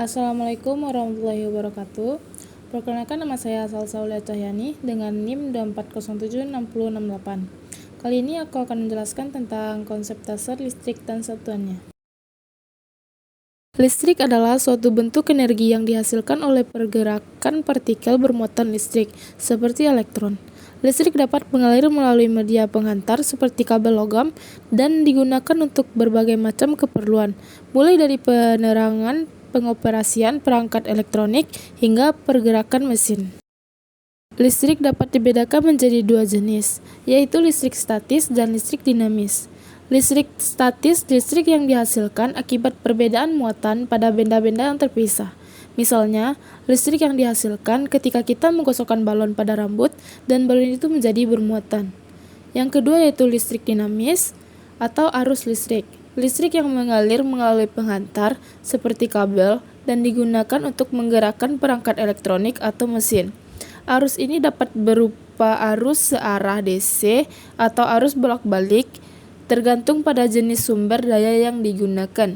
Assalamualaikum warahmatullahi wabarakatuh. Perkenalkan, nama saya Salsa Aulia Cahyani dengan NIM 2407668. Kali ini aku akan menjelaskan tentang konsep dasar listrik dan satuannya. Listrik adalah suatu bentuk energi yang dihasilkan oleh pergerakan partikel bermuatan listrik, seperti elektron. Listrik dapat mengalir melalui media penghantar seperti kabel logam dan digunakan untuk berbagai macam keperluan, mulai dari penerangan, pengoperasian perangkat elektronik, hingga pergerakan mesin. Listrik dapat dibedakan menjadi dua jenis, yaitu listrik statis dan listrik dinamis. Listrik statis, listrik yang dihasilkan akibat perbedaan muatan pada benda-benda yang terpisah. Misalnya, listrik yang dihasilkan ketika kita menggosokkan balon pada rambut dan balon itu menjadi bermuatan. Yang kedua yaitu listrik dinamis atau arus listrik. Listrik yang mengalir melalui penghantar seperti kabel dan digunakan untuk menggerakkan perangkat elektronik atau mesin. Arus ini dapat berupa arus searah DC atau arus bolak-balik, tergantung pada jenis sumber daya yang digunakan.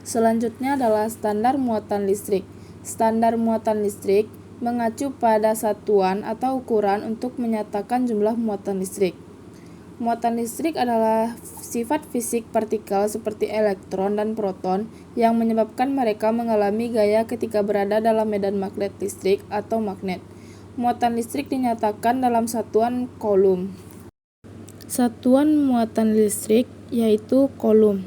Selanjutnya adalah standar muatan listrik. Standar muatan listrik mengacu pada satuan atau ukuran untuk menyatakan jumlah muatan listrik. Muatan listrik adalah sifat fisik partikel seperti elektron dan proton yang menyebabkan mereka mengalami gaya ketika berada dalam medan magnet listrik atau magnet. Muatan listrik dinyatakan dalam satuan coulomb. Satuan muatan listrik, yaitu coulomb,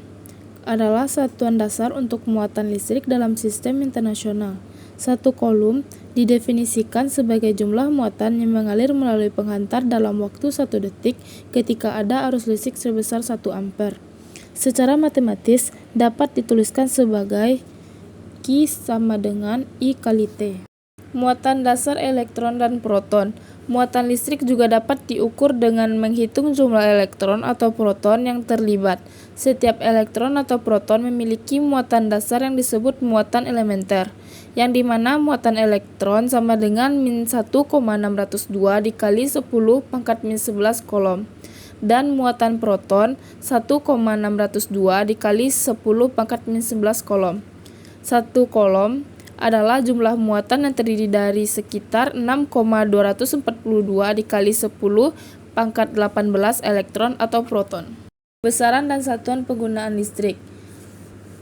adalah satuan dasar untuk muatan listrik dalam sistem internasional. 1 coulomb didefinisikan sebagai jumlah muatan yang mengalir melalui penghantar dalam waktu 1 detik ketika ada arus listrik sebesar 1 ampere. Secara matematis dapat dituliskan sebagai Q sama dengan I kali T. Muatan dasar elektron dan proton. Muatan listrik juga dapat diukur dengan menghitung jumlah elektron atau proton yang terlibat. Setiap elektron atau proton memiliki muatan dasar yang disebut muatan elementer, yang dimana muatan elektron sama dengan min 1,602 dikali 10 pangkat min 11 kolom, dan muatan proton 1,602 dikali 10 pangkat min 11 kolom. 1 kolom adalah jumlah muatan yang terdiri dari sekitar 6,242 dikali 10 pangkat 18 elektron atau proton. Besaran dan satuan penggunaan listrik.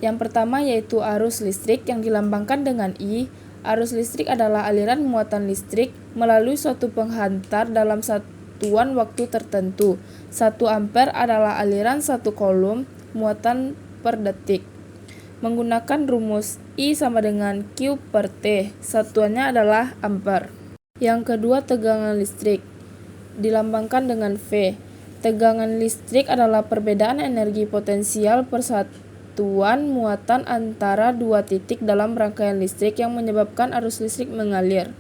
Yang pertama yaitu arus listrik yang dilambangkan dengan I. Arus listrik adalah aliran muatan listrik melalui suatu penghantar dalam satuan waktu tertentu. 1 ampere adalah aliran 1 coulomb muatan per detik. Menggunakan rumus I sama dengan Q per T, satuannya adalah ampere. Yang kedua, tegangan listrik, dilambangkan dengan V. Tegangan listrik adalah perbedaan energi potensial persatuan muatan antara dua titik dalam rangkaian listrik yang menyebabkan arus listrik mengalir.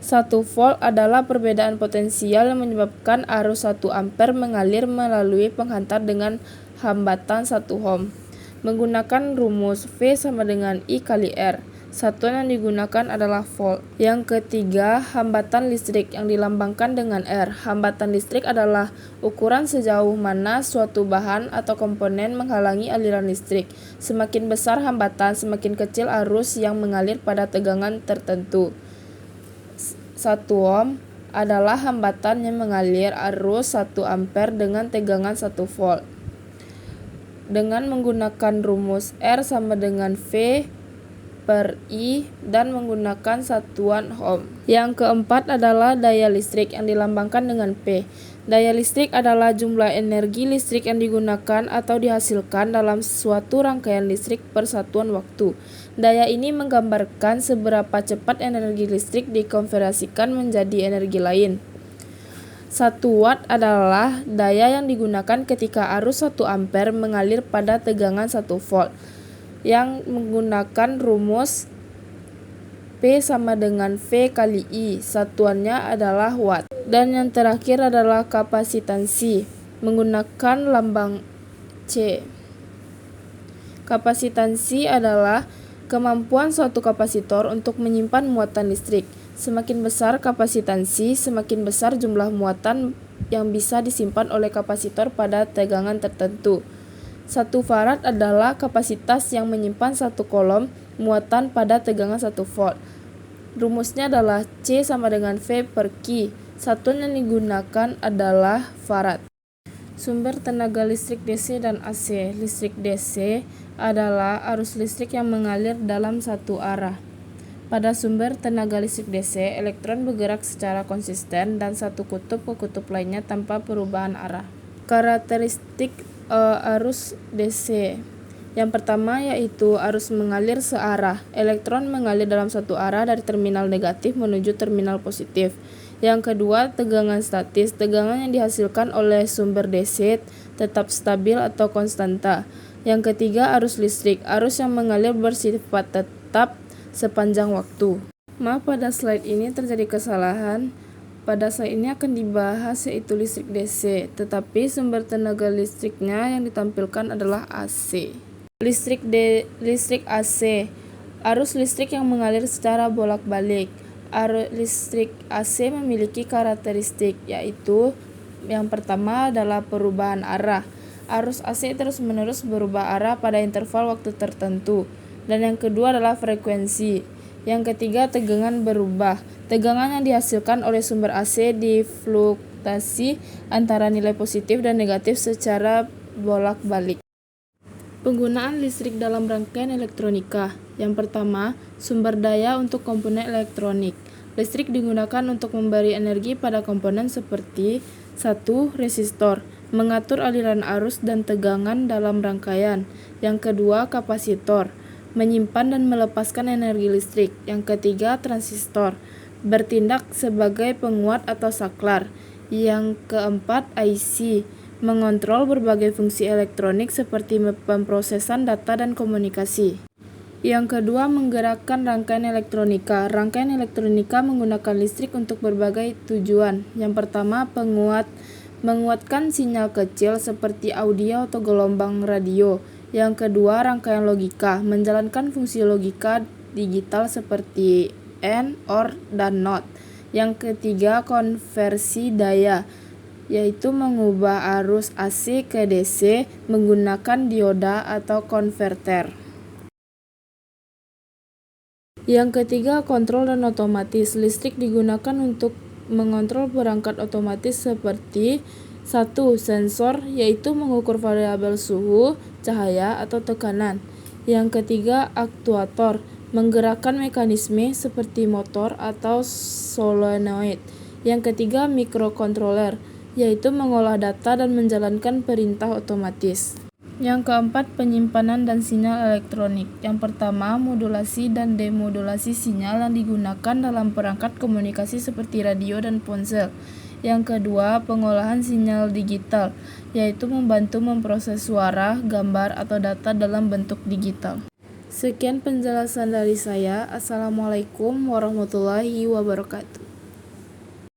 1 volt adalah perbedaan potensial yang menyebabkan arus 1 ampere mengalir melalui penghantar dengan hambatan 1 ohm. Menggunakan rumus V sama dengan I kali R. Satuan yang digunakan adalah volt. Yang ketiga, hambatan listrik yang dilambangkan dengan R. Hambatan listrik adalah ukuran sejauh mana suatu bahan atau komponen menghalangi aliran listrik. Semakin besar hambatan, semakin kecil arus yang mengalir pada tegangan tertentu. 1 ohm adalah hambatan yang mengalir arus 1 ampere dengan tegangan 1 volt. Dengan menggunakan rumus R sama dengan V per I dan menggunakan satuan ohm. Yang keempat adalah daya listrik yang dilambangkan dengan P. Daya listrik adalah jumlah energi listrik yang digunakan atau dihasilkan dalam suatu rangkaian listrik per satuan waktu. Daya ini menggambarkan seberapa cepat energi listrik dikonversikan menjadi energi lain. 1 watt adalah daya yang digunakan ketika arus 1 ampere mengalir pada tegangan 1 volt, yang menggunakan rumus P sama dengan V kali I, satuannya adalah watt. Dan yang terakhir adalah kapasitansi, menggunakan lambang C. Kapasitansi adalah kemampuan suatu kapasitor untuk menyimpan muatan listrik. Semakin besar kapasitansi, semakin besar jumlah muatan yang bisa disimpan oleh kapasitor pada tegangan tertentu. 1 farad adalah kapasitas yang menyimpan 1 kolom muatan pada tegangan 1 volt. Rumusnya adalah C sama dengan V per Q. Satuan yang digunakan adalah farad. Sumber tenaga listrik DC dan AC. Listrik DC adalah arus listrik yang mengalir dalam satu arah. Pada sumber tenaga listrik DC, elektron bergerak secara konsisten dan satu kutub ke kutub lainnya tanpa perubahan arah. Karakteristik arus DC. Yang pertama yaitu arus mengalir searah. Elektron mengalir dalam satu arah dari terminal negatif menuju terminal positif. Yang kedua, tegangan statis. Tegangan yang dihasilkan oleh sumber DC tetap stabil atau konstanta. Yang ketiga, arus listrik. Arus yang mengalir bersifat tetap sepanjang waktu. Maaf, pada slide ini terjadi kesalahan. Pada slide ini akan dibahas yaitu listrik DC, tetapi sumber tenaga listriknya yang ditampilkan adalah AC. Listrik AC. Arus listrik yang mengalir secara bolak-balik. Arus listrik AC memiliki karakteristik, yaitu yang pertama adalah perubahan arah. Arus AC terus-menerus berubah arah pada interval waktu tertentu. Dan yang kedua adalah frekuensi. Yang ketiga, tegangan berubah. Tegangan yang dihasilkan oleh sumber AC difluktuasi antara nilai positif dan negatif secara bolak-balik. Penggunaan listrik dalam rangkaian elektronika. Yang pertama, sumber daya untuk komponen elektronik. Listrik digunakan untuk memberi energi pada komponen seperti 1. Resistor, mengatur aliran arus dan tegangan dalam rangkaian. Yang kedua, kapasitor, menyimpan dan melepaskan energi listrik. Yang ketiga, transistor, bertindak sebagai penguat atau saklar. Yang keempat, IC, mengontrol berbagai fungsi elektronik seperti pemrosesan data dan komunikasi. Yang kedua, menggerakkan rangkaian elektronika. Rangkaian elektronika menggunakan listrik untuk berbagai tujuan. Yang pertama, menguatkan sinyal kecil seperti audio atau gelombang radio. Yang kedua, rangkaian logika, menjalankan fungsi logika digital seperti AND, OR, dan NOT. Yang ketiga, konversi daya, yaitu mengubah arus AC ke DC menggunakan dioda atau konverter. Yang ketiga, kontrol dan otomatis. Listrik digunakan untuk mengontrol perangkat otomatis seperti 1. Sensor, yaitu mengukur variabel suhu, cahaya, atau tekanan. Yang ketiga, aktuator, menggerakkan mekanisme seperti motor atau solenoid. Yang ketiga, mikrokontroler, yaitu mengolah data dan menjalankan perintah otomatis. Yang keempat, penyimpanan dan sinyal elektronik. Yang pertama, modulasi dan demodulasi sinyal yang digunakan dalam perangkat komunikasi seperti radio dan ponsel. Yang kedua, pengolahan sinyal digital, yaitu membantu memproses suara, gambar, atau data dalam bentuk digital. Sekian penjelasan dari saya. Assalamualaikum warahmatullahi wabarakatuh.